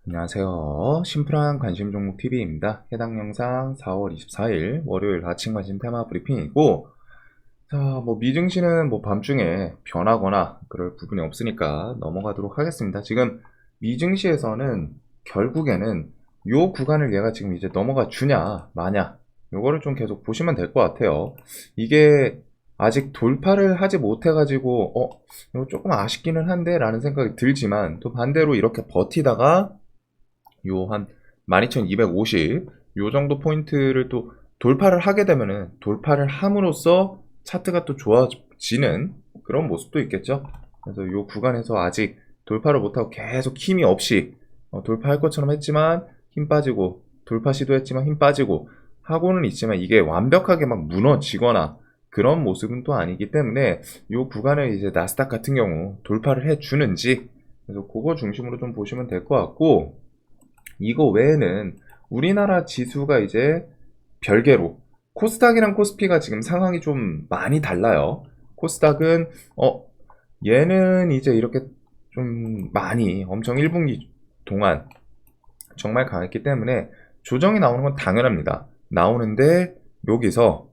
안녕하세요. 심플한 관심 종목 TV입니다. 해당 영상 4월 24일 월요일 아침 관심 테마 브리핑이고, 자, 미증시는 밤중에 변하거나 그럴 부분이 없으니까 넘어가도록 하겠습니다. 지금 미증시에서는 결국에는 요 구간을 얘가 지금 이제 넘어가 주냐, 마냐, 요거를 좀 계속 보시면 될 것 같아요. 이게 아직 돌파를 하지 못해가지고, 이거 조금 아쉽기는 한데, 라는 생각이 들지만, 또 반대로 이렇게 버티다가 요 한 12,250 요 정도 포인트를 또 돌파를 하게 되면은 돌파를 함으로써 차트가 또 좋아지는 그런 모습도 있겠죠. 그래서 요 구간에서 아직 돌파를 못하고 계속 힘이 없이 돌파할 것처럼 했지만 힘 빠지고, 돌파 시도했지만 힘 빠지고 하고는 있지만 이게 완벽하게 막 무너지거나 그런 모습은 또 아니기 때문에 요 구간을 이제 나스닥 같은 경우 돌파를 해 주는지, 그래서 그거 중심으로 좀 보시면 될 것 같고, 이거 외에는 우리나라 지수가 이제 별개로 코스닥이랑 코스피가 지금 상황이 좀 많이 달라요. 코스닥은 얘는 이제 이렇게 좀 많이 엄청 1분기 동안 정말 강했기 때문에 조정이 나오는 건 당연합니다. 나오는데 여기서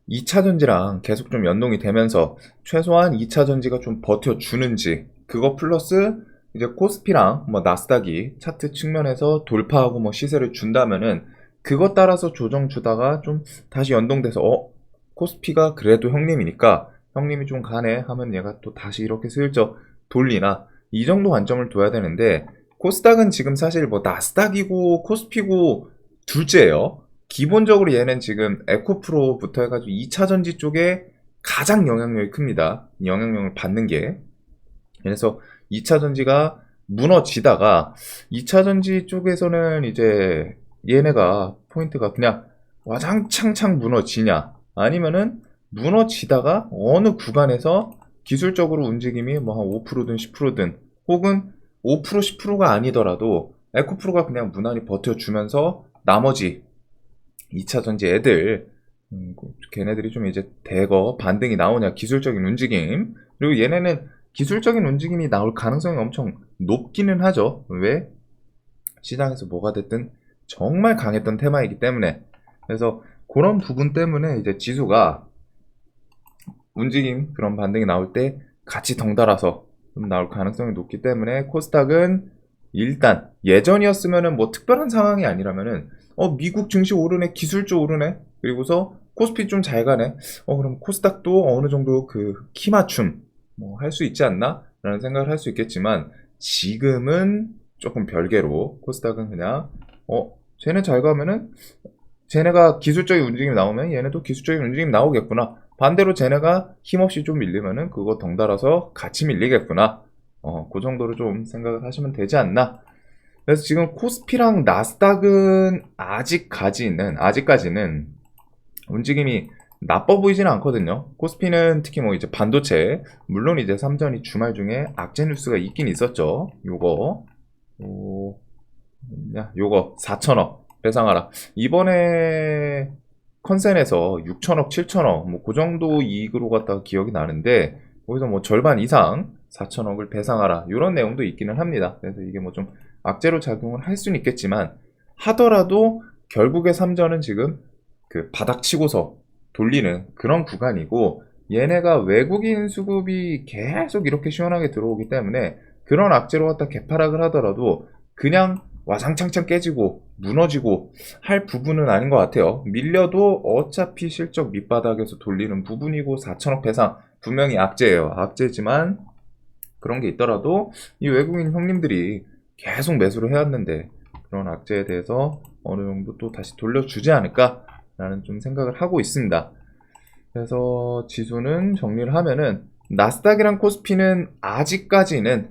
2차 전지랑 계속 좀 연동이 되면서 최소한 2차 전지가 좀 버텨주는지, 그거 플러스 이제 코스피랑 나스닥이 차트 측면에서 돌파하고 시세를 준다면은 그것 따라서 조정 주다가 좀 다시 연동돼서 코스피가 그래도 형님이니까 형님이 좀 가네 하면 얘가 또 다시 이렇게 슬쩍 돌리나, 이 정도 관점을 둬야 되는데, 코스닥은 지금 사실 나스닥이고 코스피고 둘째예요. 기본적으로 얘는 지금 에코프로부터 해가지고 2차 전지 쪽에 가장 영향력이 큽니다. 영향력을 받는 게. 그래서 2차 전지가 무너지다가 2차 전지 쪽에서는 이제 얘네가 포인트가 그냥 와장창창 무너지냐, 아니면은 무너지다가 어느 구간에서 기술적으로 움직임이 한 5%든 10%든 혹은 5% 10%가 아니더라도 에코프로가 그냥 무난히 버텨주면서 나머지 2차 전지 애들, 걔네들이 좀 이제 대거 반등이 나오냐, 기술적인 움직임. 그리고 얘네는 기술적인 움직임이 나올 가능성이 엄청 높기는 하죠. 왜? 시장에서 뭐가 됐든 정말 강했던 테마이기 때문에. 그래서 그런 부분 때문에 이제 지수가 움직임, 그런 반등이 나올 때 같이 덩달아서 좀 나올 가능성이 높기 때문에, 코스닥은 일단 예전이었으면은 특별한 상황이 아니라면은 미국 증시 오르네, 기술주 오르네, 그리고서 코스피 좀 잘 가네, 그럼 코스닥도 어느 정도 그 키 맞춤 할 수 있지 않나 라는 생각을 할 수 있겠지만, 지금은 조금 별개로 코스닥은 그냥 쟤네 잘 가면은 쟤네가 기술적인 움직임이 나오면 얘네도 기술적인 움직임이 나오겠구나. 반대로 쟤네가 힘없이 좀 밀리면은 그거 덩달아서 같이 밀리겠구나. 그 정도로 좀 생각을 하시면 되지 않나. 그래서 지금 코스피랑 나스닥은 아직까지는 움직임이 나빠 보이지는 않거든요. 코스피는 특히 이제 반도체, 물론 이제 삼전이 주말 중에 악재 뉴스가 있긴 있었죠. 요거 4천억 배상하라. 이번에 컨센에서 6천억, 7천억 그 정도 이익으로 갔다가 기억이 나는데, 거기서 절반 이상 4천억을 배상하라 이런 내용도 있기는 합니다. 그래서 이게 좀 악재로 작용을 할 수는 있겠지만, 하더라도 결국에 삼전은 지금 그 바닥 치고서 돌리는 그런 구간이고, 얘네가 외국인 수급이 계속 이렇게 시원하게 들어오기 때문에 그런 악재로 갖다 개파락을 하더라도 그냥 와장창창 깨지고 무너지고 할 부분은 아닌 것 같아요. 밀려도 어차피 실적 밑바닥에서 돌리는 부분이고, 4천억 배상 분명히 악재예요. 악재지만 그런 게 있더라도 이 외국인 형님들이 계속 매수를 해왔는데 그런 악재에 대해서 어느 정도 또 다시 돌려주지 않을까라는 좀 생각을 하고 있습니다. 그래서 지수는 정리를 하면은 나스닥이랑 코스피는 아직까지는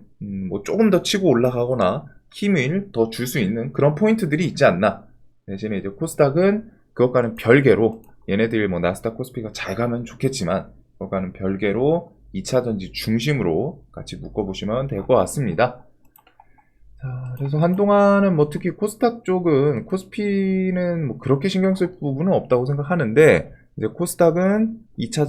조금 더 치고 올라가거나 힘을 더 줄 수 있는 그런 포인트들이 있지 않나. 대신에 이제 코스닥은 그것과는 별개로, 얘네들 나스닥 코스피가 잘 가면 좋겠지만 그것과는 별개로 2차 전지 중심으로 같이 묶어보시면 될 것 같습니다. 자, 그래서 한동안은 특히 코스닥 쪽은, 코스피는 그렇게 신경 쓸 부분은 없다고 생각하는데, 이제 코스닥은 2차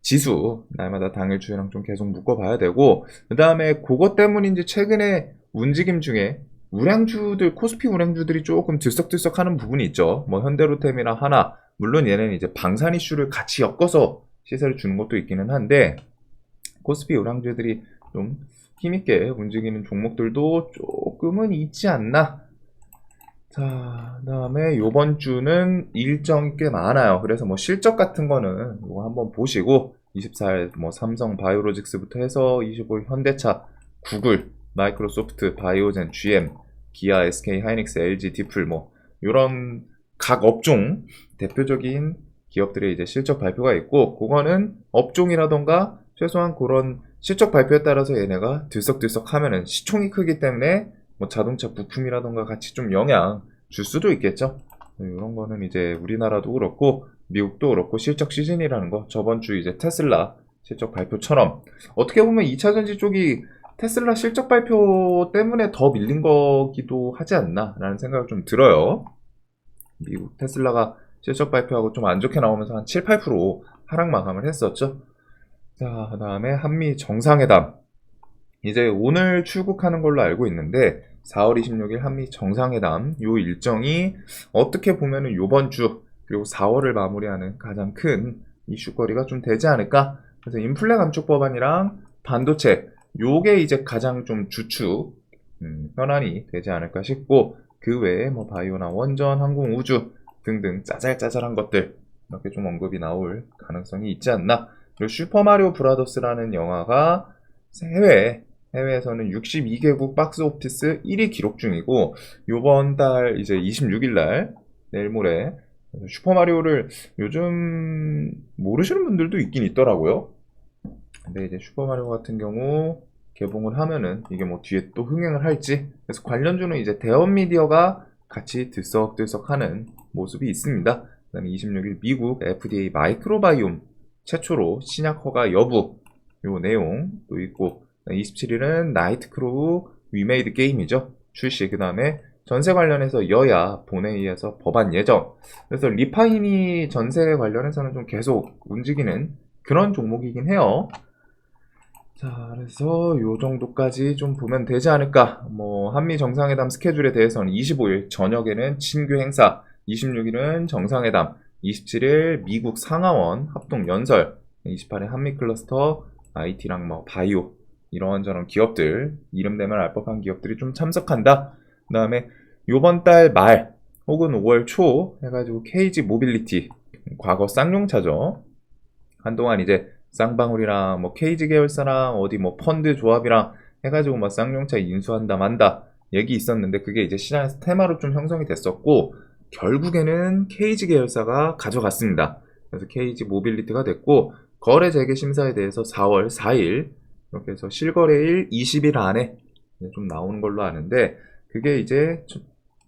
지수, 날마다 당일 추이랑 좀 계속 묶어봐야 되고, 그 다음에 그것 때문인지 최근에 움직임 중에 우량주들, 코스피 우량주들이 조금 들썩들썩하는 부분이 있죠. 뭐 현대로템이나 하나, 물론 얘네는 이제 방산 이슈를 같이 엮어서 시세를 주는 것도 있기는 한데, 코스피 우량주들이 좀 힘있게 움직이는 종목들도 조금은 있지 않나. 자, 그다음에 요번 주는 일정이 꽤 많아요. 그래서 뭐 실적 같은 거는 이거 한번 보시고 24일 뭐 삼성 바이오로직스부터 해서 25일 현대차, 구글, 마이크로소프트, 바이오젠, GM, 기아, SK 하이닉스, LG, 디플 뭐 요런 각 업종 대표적인 기업들의 이제 실적 발표가 있고, 그거는 업종이라던가 최소한 그런 실적 발표에 따라서 얘네가 들썩들썩 하면은 시총이 크기 때문에 뭐 자동차 부품이라던가 같이 좀 영향 줄 수도 있겠죠. 이런 거는 이제 우리나라도 그렇고 미국도 그렇고 실적 시즌이라는 거, 저번 주 이제 테슬라 실적 발표처럼 어떻게 보면 2차 전지 쪽이 테슬라 실적 발표 때문에 더 밀린 거기도 하지 않나 라는 생각이 좀 들어요. 미국 테슬라가 실적 발표하고 좀 안 좋게 나오면서 한 7, 8% 하락 마감을 했었죠. 자, 그 다음에 한미 정상회담. 이제 오늘 출국하는 걸로 알고 있는데 4월 26일 한미 정상회담 요 일정이 어떻게 보면은 요번 주 그리고 4월을 마무리하는 가장 큰 이슈거리가 좀 되지 않을까. 그래서 인플레 감축 법안이랑 반도체 요게 이제 가장 좀 주축 현안이 되지 않을까 싶고, 그 외에 뭐 바이오나 원전, 항공, 우주 등등 짜잘짜잘한 것들 이렇게 좀 언급이 나올 가능성이 있지 않나. 그리고 슈퍼마리오 브라더스라는 영화가 해외에서는 62개국 박스 오피스 1위 기록 중이고, 요번 달 이제 26일 날 내일 모레 슈퍼마리오를 요즘 모르시는 분들도 있긴 있더라고요. 근데 이제 슈퍼마리오 같은 경우 개봉을 하면은 이게 뭐 뒤에 또 흥행을 할지, 그래서 관련주는 이제 대원 미디어가 같이 들썩들썩하는 모습이 있습니다. 그다음에 26일 미국 FDA 마이크로바이옴 최초로 신약 허가 여부 요 내용도 있고, 27일은 나이트크로우 위메이드 게임이죠. 출시. 그 다음에 전세 관련해서 여야 본회의에서 법안 예정. 그래서 리파이니 전세 관련해서는 좀 계속 움직이는 그런 종목이긴 해요. 자, 그래서 요 정도까지 좀 보면 되지 않을까. 뭐 한미 정상회담 스케줄에 대해서는 25일 저녁에는 친교 행사, 26일은 정상회담, 27일 미국 상하원 합동 연설, 28일 한미 클러스터, IT랑 뭐 바이오 이런저런 기업들, 이름 되면 알 법한 기업들이 좀 참석한다. 그 다음에 요번 달 말 혹은 5월 초 해가지고 KG 모빌리티, 과거 쌍용차죠. 한동안 이제 쌍방울이랑 뭐 KG 계열사랑 어디 뭐 펀드 조합이랑 해가지고 뭐 쌍용차 인수한다 만다 얘기 있었는데, 그게 이제 시장에서 테마로 좀 형성이 됐었고 결국에는 KG 계열사가 가져갔습니다. 그래서 KG 모빌리티가 됐고, 거래 재개 심사에 대해서 4월 4일 이렇게 해서 실거래일 20일 안에 좀 나오는 걸로 아는데, 그게 이제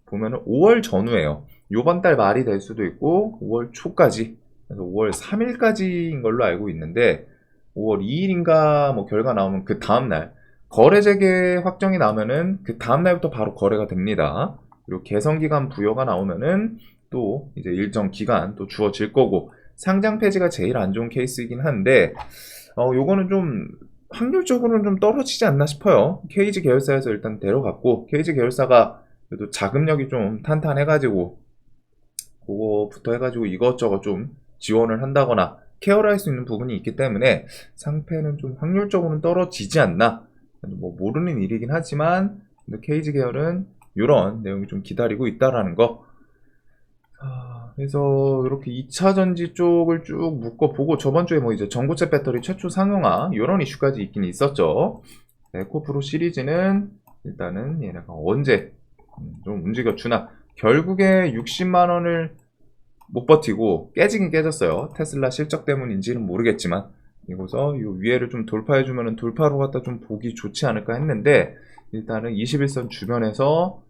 보면은 5월 전후에요. 요번 달 말이 될 수도 있고 5월 초까지, 그래서 5월 3일까지인 걸로 알고 있는데, 5월 2일인가 뭐 결과 나오면 그 다음날 거래 재개 확정이 나면은 그 다음날부터 바로 거래가 됩니다. 그리고 개선기간 부여가 나오면은 또 이제 일정 기간 또 주어질 거고, 상장 폐지가 제일 안 좋은 케이스이긴 한데 요거는 좀 확률적으로는 좀 떨어지지 않나 싶어요. KG 계열사에서 일단 데려갔고, KG 계열사가 그래도 자금력이 좀 탄탄해가지고 그거부터 해가지고 이것저것 좀 지원을 한다거나 케어를 할 수 있는 부분이 있기 때문에 상패는 좀 확률적으로는 떨어지지 않나. 뭐 모르는 일이긴 하지만 KG 계열은 이런 내용이 좀 기다리고 있다라는 거. 그래서 이렇게 2차 전지 쪽을 쭉 묶어보고, 저번 주에 뭐 이제 전고체 배터리 최초 상용화 이런 이슈까지 있긴 있었죠. 에코프로 시리즈는 일단은 얘네가 언제 좀 움직여주나. 결국에 60만 원을 못 버티고 깨지긴 깨졌어요. 테슬라 실적 때문인지는 모르겠지만 이거서 이 위에를 좀 돌파해주면은 돌파로 갖다 좀 보기 좋지 않을까 했는데, 일단은 21선 주변에서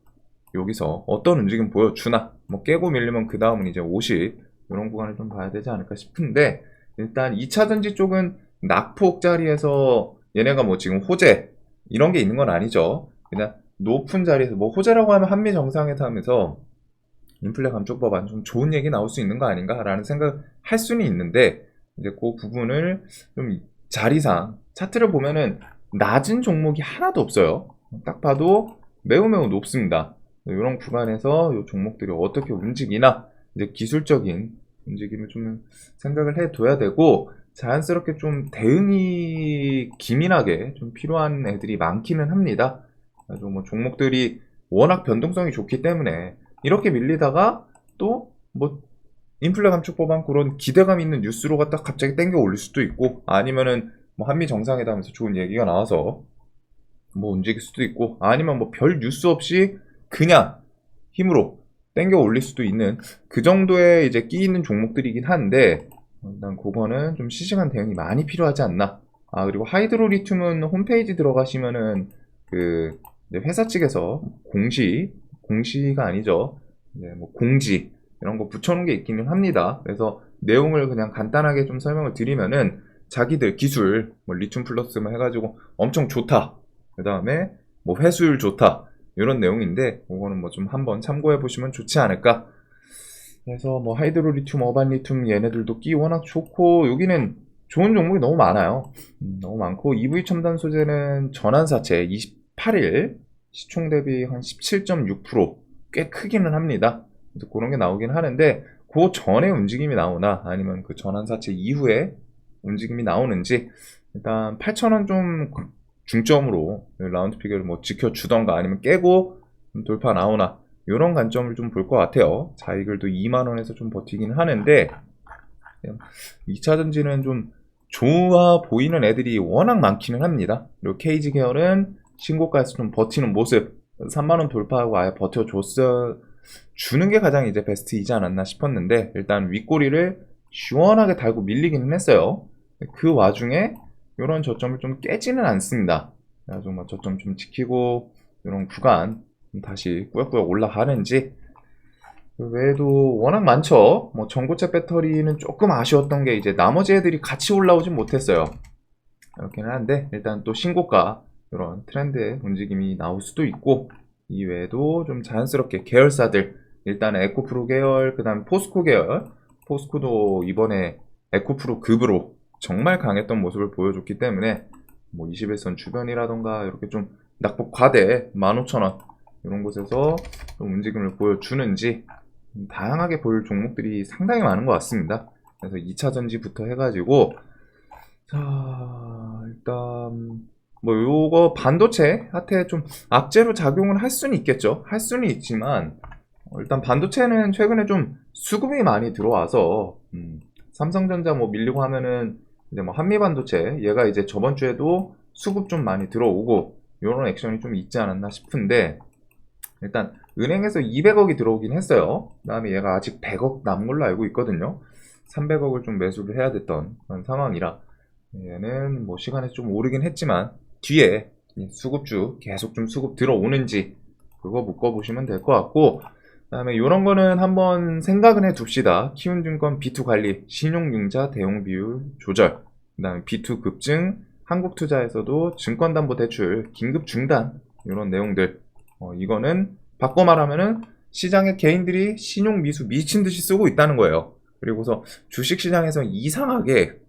여기서 어떤 움직임 보여주나. 뭐 깨고 밀리면 그 다음은 이제 50 이런 구간을 좀 봐야 되지 않을까 싶은데, 일단 2차 전지 쪽은 낙폭 자리에서 얘네가 뭐 지금 호재 이런 게 있는 건 아니죠. 그냥 높은 자리에서, 뭐 호재라고 하면 한미 정상회담에서 인플레 감축 법안 좀 좋은 얘기 나올 수 있는 거 아닌가라는 생각 할 수는 있는데, 이제 그 부분을 좀 자리상 차트를 보면은 낮은 종목이 하나도 없어요. 딱 봐도 매우 높습니다. 이런 구간에서 이 종목들이 어떻게 움직이나 이제 기술적인 움직임을 좀 생각을 해둬야 되고, 자연스럽게 좀 대응이 기민하게 좀 필요한 애들이 많기는 합니다. 그래서 뭐 종목들이 워낙 변동성이 좋기 때문에 이렇게 밀리다가 또 뭐 인플레 감축 법안 그런 기대감 있는 뉴스로 갖다 갑자기 땡겨 올릴 수도 있고, 아니면은 뭐 한미 정상회담에서 좋은 얘기가 나와서 뭐 움직일 수도 있고, 아니면 뭐 별 뉴스 없이 그냥 힘으로 땡겨 올릴 수도 있는 그 정도의 이제 끼 있는 종목들이긴 한데, 일단 그거는 좀 시시한 대응이 많이 필요하지 않나. 아, 그리고 하이드로리튬은 홈페이지 들어가시면은 그 회사 측에서 공시가 아니죠. 뭐 공지 이런 거 붙여놓은 게 있기는 합니다. 그래서 내용을 그냥 간단하게 좀 설명을 드리면은, 자기들 기술 뭐 리튬 플러스만 해가지고 엄청 좋다, 그 다음에 뭐 회수율 좋다, 이런 내용인데, 그거는 뭐 좀 한번 참고해 보시면 좋지 않을까. 그래서 뭐 하이드로리튬, 어반리튬 얘네들도 끼 워낙 좋고, 여기는 좋은 종목이 너무 많아요. 너무 많고, EV 첨단 소재는 전환사채 28일 시총 대비 한 17.6%꽤 크기는 합니다. 그래서 그런 게 나오긴 하는데, 그 전에 움직임이 나오나 아니면 그 전환사채 이후에 움직임이 나오는지, 일단 8,000원 좀 중점으로 라운드 피겨를 뭐 지켜주던가 아니면 깨고 돌파 나오나, 이런 관점을 좀 볼 것 같아요. 자이글도 2만원에서 좀 버티긴 하는데, 2차전지는 좀 좋아 보이는 애들이 워낙 많기는 합니다. 그리고 KG 계열은 신고가에서 좀 버티는 모습, 3만원 돌파하고 아예 버텨줬어 주는 게 가장 이제 베스트이지 않았나 싶었는데, 일단 윗꼬리를 시원하게 달고 밀리기는 했어요. 그 와중에 이런 저점을 좀 깨지는 않습니다. 그래서 뭐 저점 좀 지키고 이런 구간 다시 꾸역꾸역 올라가는지. 그 외에도 워낙 많죠. 뭐 전고체 배터리는 조금 아쉬웠던 게 이제 나머지 애들이 같이 올라오진 못했어요. 그렇긴 한데, 일단 또 신고가 이런 트렌드의 움직임이 나올 수도 있고, 이외에도 좀 자연스럽게 계열사들, 일단 에코프로 계열, 그 다음 포스코 계열. 포스코도 이번에 에코프로 급으로 정말 강했던 모습을 보여줬기 때문에 뭐 21선 주변이라던가 이렇게 좀 낙폭 과대 15,000원 이런 곳에서 좀 움직임을 보여주는지, 다양하게 보일 종목들이 상당히 많은 것 같습니다. 그래서 2차 전지부터 해가지고, 자, 일단 뭐 요거 반도체한테 좀 악재로 작용을 할 수는 있겠죠. 할 수는 있지만, 일단 반도체는 최근에 좀 수급이 많이 들어와서, 삼성전자 뭐 밀리고 하면은 이제 뭐 한미반도체 얘가 이제 저번 주에도 수급 좀 많이 들어오고 요런 액션이 좀 있지 않았나 싶은데, 일단 은행에서 200억이 들어오긴 했어요. 그 다음에 얘가 아직 100억 남은 걸로 알고 있거든요. 300억을 좀 매수를 해야 됐던 그런 상황이라, 얘는 뭐 시간이 좀 오르긴 했지만 뒤에 수급주 계속 좀 수급 들어오는지 그거 묶어보시면 될 것 같고, 그 다음에 이런 거는 한번 생각은 해 둡시다. 키움증권 B2 관리, 신용융자 대용 비율 조절, 그 다음에 B2 급증, 한국투자에서도 증권담보대출 긴급 중단, 이런 내용들. 이거는 바꿔 말하면은 시장에 개인들이 신용미수 미친듯이 쓰고 있다는 거예요. 그리고서 주식시장에서 이상하게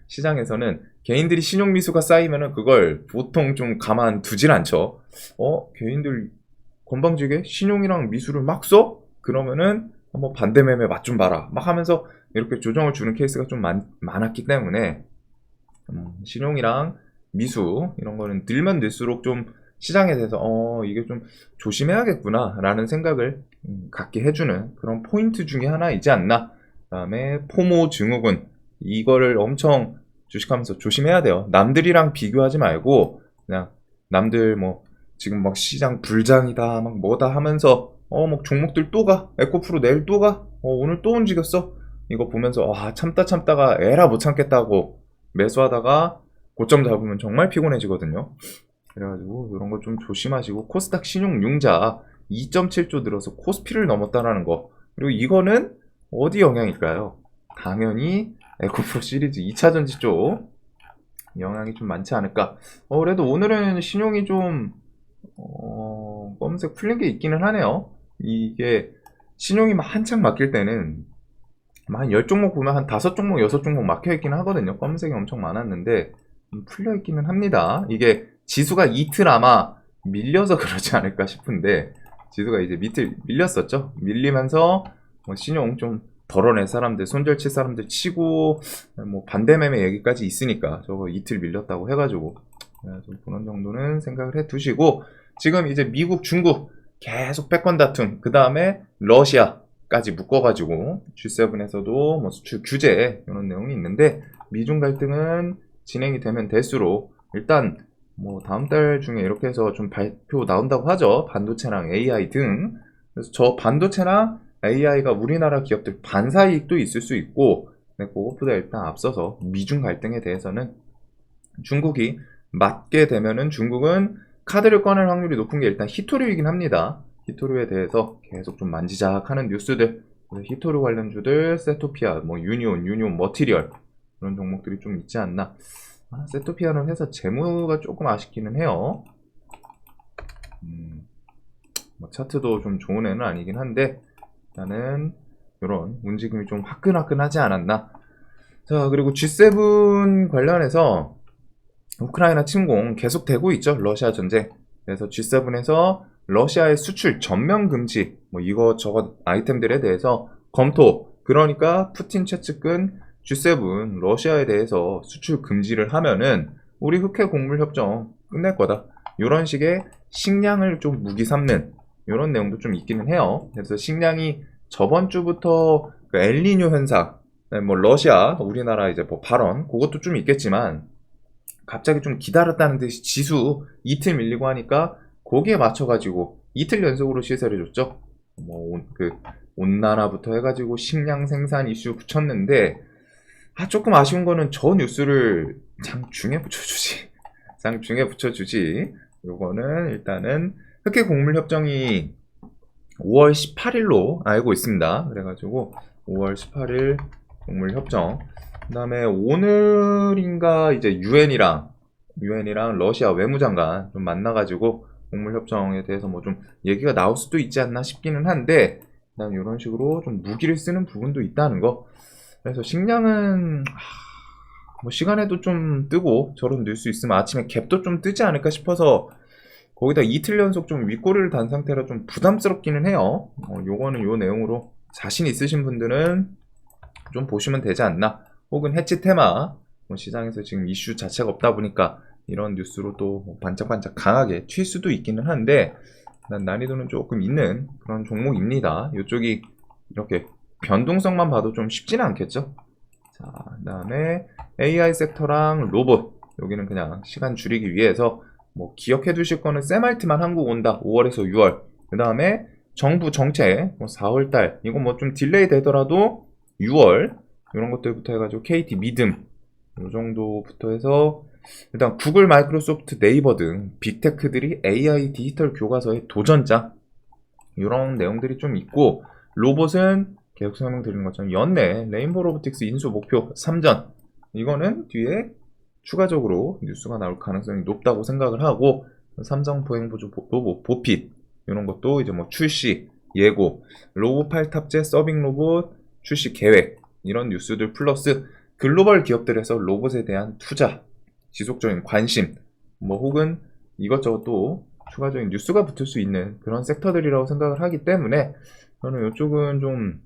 시장에서는 개인들이 신용미수가 쌓이면은 그걸 보통 좀 가만두질 않죠. 개인들 건방지게 신용이랑 미수를 막 써? 그러면은 뭐 반대매매 맛 좀 봐라 막 하면서 이렇게 조정을 주는 케이스가 좀 많았기 때문에, 신용이랑 미수 이런 거는 늘면 늘수록 좀 시장에 대해서 이게 좀 조심해야겠구나 라는 생각을 갖게 해주는 그런 포인트 중에 하나이지 않나. 그 다음에 포모 증후군, 이거를 엄청 주식하면서 조심해야 돼요. 남들이랑 비교하지 말고, 그냥 남들 뭐 지금 막 시장 불장이다 막 뭐다 하면서 막 종목들 또 가, 에코프로 내일 또 가, 오늘 또 움직였어, 이거 보면서 참다가 에라 못 참겠다고 매수하다가 고점 잡으면 정말 피곤해지거든요. 그래가지고 이런 거 좀 조심하시고, 코스닥 신용융자 2.7조 들어서 코스피를 넘었다라는 거, 그리고 이거는 어디 영향일까요? 당연히 에코프로 시리즈 2차전지 쪽 영향이 좀 많지 않을까. 그래도 오늘은 신용이 좀 검은색 풀린 게 있기는 하네요. 이게 신용이 막 한창 막힐 때는 한 10종목 보면 한 5종목, 6종목 막혀있기는 하거든요. 검은색이 엄청 많았는데 풀려있기는 합니다. 이게 지수가 이틀 아마 밀려서 그러지 않을까 싶은데 지수가 이제 밑을 밀렸었죠. 밀리면서 뭐 신용 좀 덜어낸 사람들, 손절칠 사람들 치고 뭐 반대매매 얘기까지 있으니까 저거 이틀 밀렸다고 해가지고 좀 그런 정도는 생각을 해 두시고, 지금 이제 미국, 중국 계속 패권 다툼, 그 다음에 러시아까지 묶어가지고 G7에서도 뭐 수출 규제 이런 내용이 있는데, 미중 갈등은 진행이 되면 될수록 일단 뭐 다음 달 중에 이렇게 해서 좀 발표 나온다고 하죠. 반도체랑 AI 등. 그래서 저 반도체나 AI가 우리나라 기업들 반사 이익도 있을 수 있고, 그것보다 일단 앞서서 미중 갈등에 대해서는 중국이 맞게 되면은 중국은 카드를 꺼낼 확률이 높은 게 일단 히토류이긴 합니다. 히토류에 대해서 계속 좀 만지작하는 뉴스들, 히토류 관련주들, 세토피아, 뭐 유니온 머티리얼 그런 종목들이 좀 있지 않나. 세토피아는 회사 재무가 조금 아쉽기는 해요. 뭐 차트도 좀 좋은 애는 아니긴 한데 일단은 이런 움직임이 좀 화끈화끈하지 않았나. 자, 그리고 G7 관련해서 우크라이나 침공 계속되고 있죠. 러시아 전쟁. 그래서 G7에서 러시아의 수출 전면 금지, 뭐 이것저것 아이템들에 대해서 검토. 그러니까 푸틴 최측근 G7 러시아에 대해서 수출 금지를 하면은 우리 흑해 곡물 협정 끝낼 거다. 이런 식의 식량을 좀 무기 삼는 이런 내용도 좀 있기는 해요. 그래서 식량이 저번 주부터 그 엘니뇨 현상, 뭐 러시아, 우리나라 이제 뭐 발언, 그것도 좀 있겠지만 갑자기 좀 기다렸다는 듯이 지수 이틀 밀리고 하니까 거기에 맞춰가지고 이틀 연속으로 시세를 줬죠. 뭐 그 온난화부터 해가지고 식량 생산 이슈 붙였는데, 조금 아쉬운 거는 저 뉴스를 장중에 붙여주지. 장중에 붙여주지. 요거는 일단은 흑해 곡물 협정이 5월 18일로 알고 있습니다. 그래가지고 5월 18일 곡물 협정. 그 다음에 오늘인가 이제 유엔이랑 러시아 외무장관 좀 만나가지고 곡물 협정에 대해서 뭐 좀 얘기가 나올 수도 있지 않나 싶기는 한데, 일단 이런 식으로 좀 무기를 쓰는 부분도 있다는 거. 그래서 식량은 뭐 시간에도 좀 뜨고 저런 뉴스 있으면 아침에 갭도 좀 뜨지 않을까 싶어서, 거기다 이틀 연속 좀 윗꼬리를 단 상태라 좀 부담스럽기는 해요. 요거는 요 내용으로 자신 있으신 분들은 좀 보시면 되지 않나. 혹은 해치 테마, 뭐 시장에서 지금 이슈 자체가 없다 보니까 이런 뉴스로 또 반짝반짝 강하게 튈 수도 있기는 한데, 난이도는 조금 있는 그런 종목입니다. 이쪽이 이렇게 변동성만 봐도 좀 쉽지는 않겠죠. 자, 그 다음에 AI 섹터랑 로봇, 여기는 그냥 시간 줄이기 위해서 뭐 기억해 두실 거는 세말트만 한국 온다 5월에서 6월, 그 다음에 정부 정책 뭐 4월달 이거 뭐 좀 딜레이 되더라도 6월 이런 것들부터 해가지고 KT 믿음 이 정도부터 해서, 일단 구글, 마이크로소프트, 네이버 등 빅테크들이 AI 디지털 교과서의 도전장 이런 내용들이 좀 있고, 로봇은 계속 설명드리는 것처럼 연내 레인보우 로보틱스 인수 목표 3전, 이거는 뒤에 추가적으로 뉴스가 나올 가능성이 높다고 생각을 하고, 삼성 보행보조 로봇 보핏 이런 것도 이제 뭐 출시 예고, 로봇 8 탑재 서빙 로봇 출시 계획 이런 뉴스들 플러스 글로벌 기업들에서 로봇에 대한 투자, 지속적인 관심, 뭐 혹은 이것저것 또 추가적인 뉴스가 붙을 수 있는 그런 섹터들이라고 생각을 하기 때문에, 저는 이쪽은 좀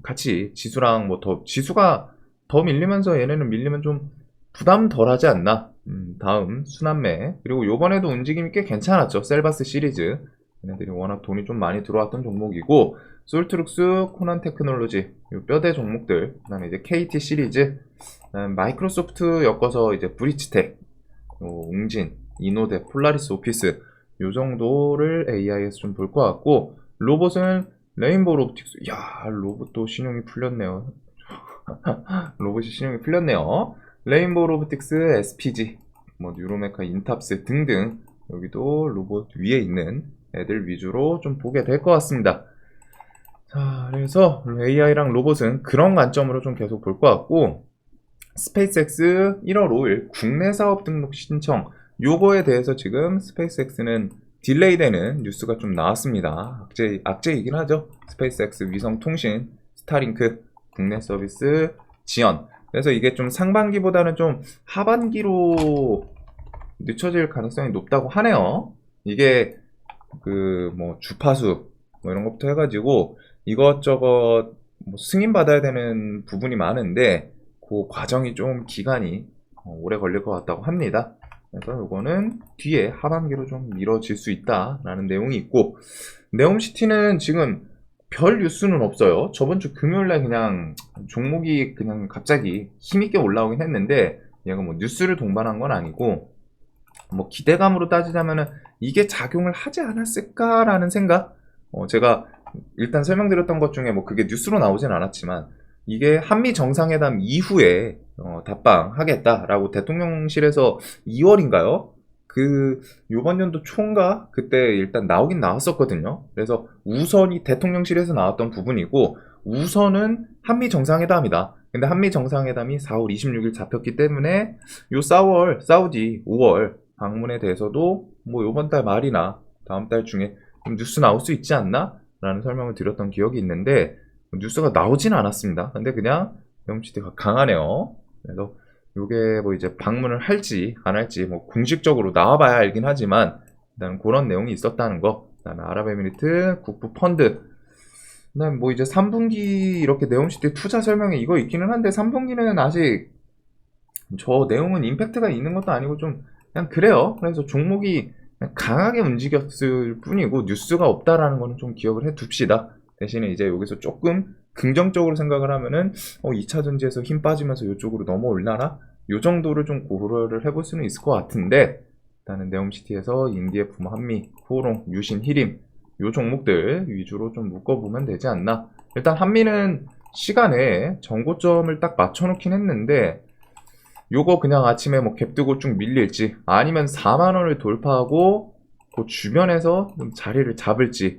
같이 지수랑 뭐 더 지수가 더 밀리면서 얘네는 밀리면 좀 부담 덜 하지 않나. 다음 순환매, 그리고 요번에도 움직임이 꽤 괜찮았죠. 셀바스 시리즈 얘네들이 워낙 돈이 좀 많이 들어왔던 종목이고, 솔트룩스, 코난 테크놀로지 요 뼈대 종목들, 그 다음에 이제 KT 시리즈, 마이크로소프트 엮어서 이제 브리치텍, 웅진, 이노데, 폴라리스 오피스 요 정도를 AI에서 좀 볼 것 같고, 로봇은 레인보우 로보틱스. 야, 로봇도 신용이 풀렸네요. 로봇이 신용이 풀렸네요. 레인보우 로보틱스, SPG, 뭐 뉴로메카, 인탑스 등등 여기도 로봇 위에 있는 애들 위주로 좀 보게 될 것 같습니다. 자, 그래서 AI랑 로봇은 그런 관점으로 좀 계속 볼 것 같고, 스페이스X 1월 5일 국내 사업 등록 신청, 요거에 대해서 지금 스페이스X는 딜레이 되는 뉴스가 좀 나왔습니다. 악재이긴 하죠. 스페이스X 위성통신, 스타링크 국내 서비스 지연. 그래서 이게 좀 상반기보다는 좀 하반기로 늦춰질 가능성이 높다고 하네요. 이게 그 뭐 주파수 뭐 이런 것부터 해가지고 이것저것 뭐 승인받아야 되는 부분이 많은데 그 과정이 좀 기간이 오래 걸릴 것 같다고 합니다. 그래서 이거는 뒤에 하반기로 좀 미뤄질 수 있다라는 내용이 있고, 네옴시티는 지금 별 뉴스는 없어요. 저번 주 금요일날 그냥 종목이 그냥 갑자기 힘있게 올라오긴 했는데 얘가 뭐 뉴스를 동반한 건 아니고, 뭐 기대감으로 따지자면은 이게 작용을 하지 않았을까라는 생각? 제가 일단 설명드렸던 것 중에 뭐 그게 뉴스로 나오진 않았지만 이게 한미 정상회담 이후에 답방하겠다라고 대통령실에서 2월인가요? 그 요번 연도 초인가 그때 일단 나오긴 나왔었거든요. 그래서 우선이 대통령실에서 나왔던 부분이고 우선은 한미 정상회담이다. 근데 한미 정상회담이 4월 26일 잡혔기 때문에 요 4월 사우디 5월 방문에 대해서도 뭐 요번 달 말이나 다음 달 중에 좀 뉴스 나올 수 있지 않나? 라는 설명을 드렸던 기억이 있는데 뉴스가 나오진 않았습니다. 근데 그냥 네옴시티가 강하네요. 그래서 요게 뭐 이제 방문을 할지 안 할지 뭐 공식적으로 나와봐야 알긴 하지만 일단 그런 내용이 있었다는 거. 그다음에 아랍에미리트 국부 펀드. 그다음 뭐 이제 3분기 이렇게 네옴시티 투자 설명에 이거 있기는 한데 3분기는 아직 저 내용은 임팩트가 있는 것도 아니고 좀 그냥 그래요. 그래서 종목이 그냥 강하게 움직였을 뿐이고 뉴스가 없다라는 거는 좀 기억을 해 둡시다. 대신에 이제 여기서 조금 긍정적으로 생각을 하면은 2차 전지에서 힘 빠지면서 이쪽으로 넘어올라나? 요 정도를 좀 고려를 해볼 수는 있을 것 같은데 일단은 네옴시티에서 인디에프, 한미, 포롱, 유신, 히림 요 종목들 위주로 좀 묶어보면 되지 않나. 일단 한미는 시간에 정고점을 딱 맞춰놓긴 했는데 요거 그냥 아침에 뭐 갭 뜨고 쭉 밀릴지 아니면 4만원을 돌파하고 그 주변에서 좀 자리를 잡을지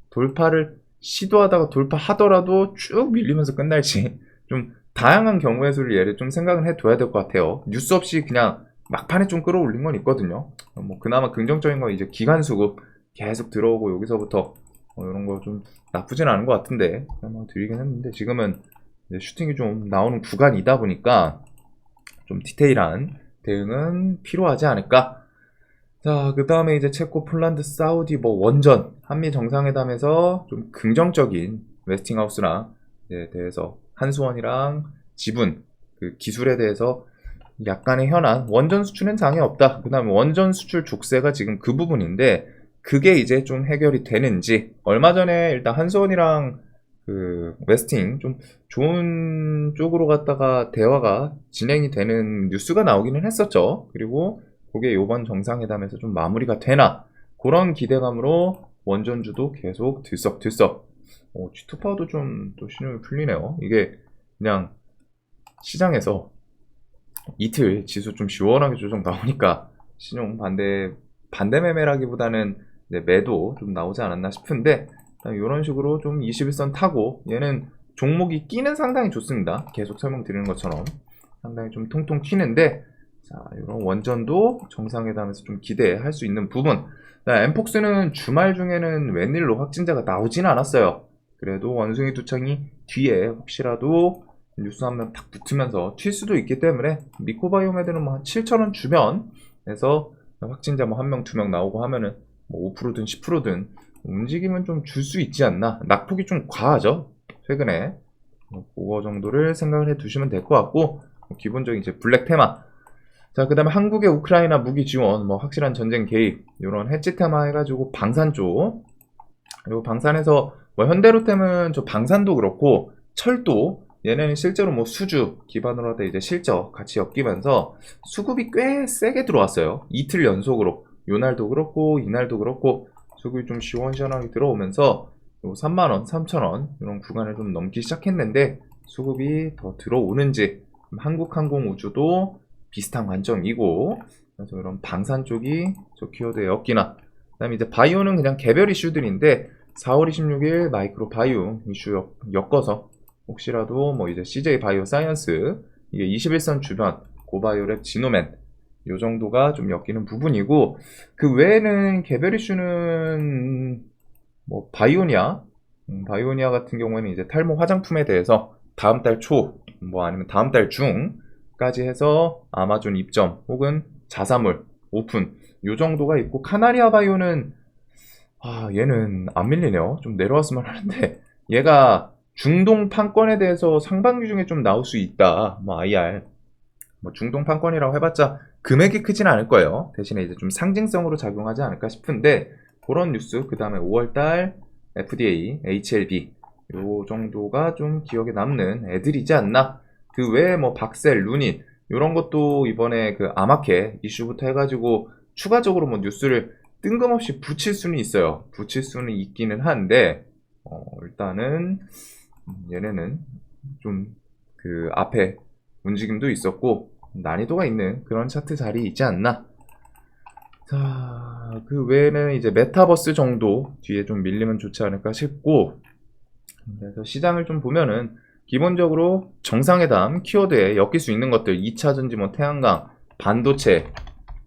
돌파를 시도하다가 돌파하더라도 쭉 밀리면서 끝날지 좀 다양한 경우의 수를 예를 좀 생각을 해둬야 될 것 같아요. 뉴스 없이 그냥 막판에 좀 끌어올린 건 있거든요. 뭐 그나마 긍정적인 건 이제 기간 수급 계속 들어오고 여기서부터 이런 거 좀 나쁘진 않은 것 같은데 한번 드리긴 했는데 지금은 이제 슈팅이 좀 나오는 구간이다 보니까 좀 디테일한 대응은 필요하지 않을까. 자, 그 다음에 이제 체코, 폴란드, 사우디 뭐 원전 한미 정상회담에서 좀 긍정적인 웨스팅하우스랑 대해서 한수원이랑 지분 그 기술에 대해서 약간의 현안 원전 수출은 장애 없다. 그 다음에 원전 수출 족쇄가 지금 그 부분인데 그게 이제 좀 해결이 되는지 얼마 전에 일단 한수원이랑 그 웨스팅 좀 좋은 쪽으로 갔다가 대화가 진행이 되는 뉴스가 나오기는 했었죠. 그리고 그게 이번 정상회담에서 좀 마무리가 되나 그런 기대감으로 원전주도 계속 들썩들썩. G2파워도 좀 또 신용이 풀리네요. 이게 그냥 시장에서 이틀 지수 좀 시원하게 조정 나오니까 신용 반대 매매라기보다는 매도 좀 나오지 않았나 싶은데 이런 식으로 좀 21선 타고 얘는 종목이 끼는 상당히 좋습니다. 계속 설명드리는 것처럼 상당히 좀 통통 튀는데 자 이런 원전도 정상회담에서 좀 기대할 수 있는 부분. 엠폭스는 주말 중에는 웬일로 확진자가 나오진 않았어요. 그래도 원숭이 두창이 뒤에 혹시라도 뉴스 한번 탁 붙으면서 튈 수도 있기 때문에 미코바이오메드는 뭐 한 7,000원 주변에서 확진자 뭐 1명, 2명 나오고 하면은 뭐 5%든 10%든 움직임은 좀 줄 수 있지 않나. 낙폭이 좀 과하죠. 최근에 그거 정도를 생각을 해 두시면 될 것 같고 기본적인 이제 블랙 테마. 자, 그 다음에 한국의 우크라이나 무기 지원, 뭐 확실한 전쟁 개입 이런 해치 테마 해가지고 방산 쪽 그리고 방산에서 뭐 현대로템은 저 방산도 그렇고 철도 얘는 실제로 뭐 수주 기반으로 하다 이제 실적 같이 엮이면서 수급이 꽤 세게 들어왔어요. 이틀 연속으로 요날도 그렇고 이날도 그렇고 수급이 좀 시원시원하게 들어오면서 3만원, 3천원 이런 구간을 좀 넘기 시작했는데 수급이 더 들어오는지 한국항공우주도 비슷한 관점이고 그래서 이런 방산 쪽이 저 키워드에 엮이나 그 다음에 이제 바이오는 그냥 개별 이슈들인데 4월 26일 마이크로 바이오 이슈 엮어서 혹시라도 뭐 이제 CJ 바이오 사이언스 이게 21선 주변 고바이오랩 지노맨 요 정도가 좀 엮이는 부분이고 그 외에는 개별 이슈는 뭐 바이오니아 같은 경우에는 이제 탈모 화장품에 대해서 다음 달 초 뭐 아니면 다음 달 중까지 해서 아마존 입점 혹은 자사몰 오픈 요 정도가 있고, 카나리아 바이오는 얘는 안 밀리네요. 좀 내려왔으면 하는데 얘가 중동 판권에 대해서 상반기 중에 좀 나올 수 있다. 뭐 IR 뭐 중동 판권이라고 해봤자 금액이 크진 않을 거예요. 대신에 이제 좀 상징성으로 작용하지 않을까 싶은데, 그런 뉴스, 그 다음에 5월달 FDA, HLB 요 정도가 좀 기억에 남는 애들이지 않나. 그 외에 뭐 박셀, 루닛 요런 것도 이번에 그 아마케 이슈부터 해가지고 추가적으로 뭐 뉴스를 뜬금없이 붙일 수는 있어요. 붙일 수는 있기는 한데 일단은 얘네는 좀 그 앞에 움직임도 있었고 난이도가 있는 그런 차트 자리에 있지 않나. 자, 그 외에는 이제 메타버스 정도 뒤에 좀 밀리면 좋지 않을까 싶고, 그래서 시장을 좀 보면은 기본적으로 정상회담 키워드에 엮일 수 있는 것들 2차전지 뭐 태양광, 반도체,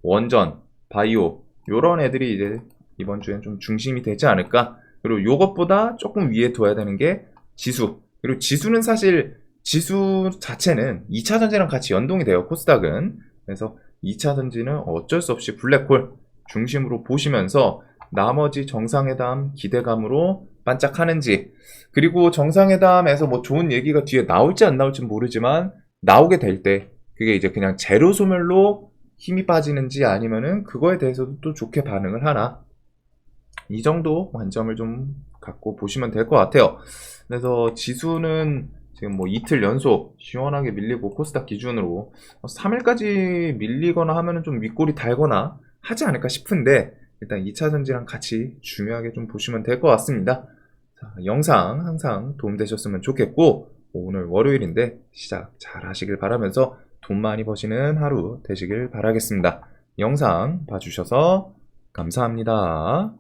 원전, 바이오 요런 애들이 이제 이번 주엔 좀 중심이 되지 않을까. 그리고 요것보다 조금 위에 둬야 되는 게 지수. 그리고 지수는 사실 지수 자체는 2차전지랑 같이 연동이 돼요. 코스닥은. 그래서 2차전지는 어쩔 수 없이 블랙홀 중심으로 보시면서 나머지 정상회담 기대감으로 반짝하는지, 그리고 정상회담에서 뭐 좋은 얘기가 뒤에 나올지 안 나올지 모르지만 나오게 될 때 그게 이제 그냥 재료 소멸로 힘이 빠지는지 아니면은 그거에 대해서도 또 좋게 반응을 하나, 이 정도 관점을 좀 갖고 보시면 될 것 같아요. 그래서 지수는 지금 뭐 이틀 연속 시원하게 밀리고 코스닥 기준으로 3일까지 밀리거나 하면은 좀 윗골이 달거나 하지 않을까 싶은데, 일단 2차전지랑 같이 중요하게 좀 보시면 될 것 같습니다. 자, 영상 항상 도움되셨으면 좋겠고, 오늘 월요일인데 시작 잘 하시길 바라면서 돈 많이 버시는 하루 되시길 바라겠습니다. 영상 봐주셔서 감사합니다.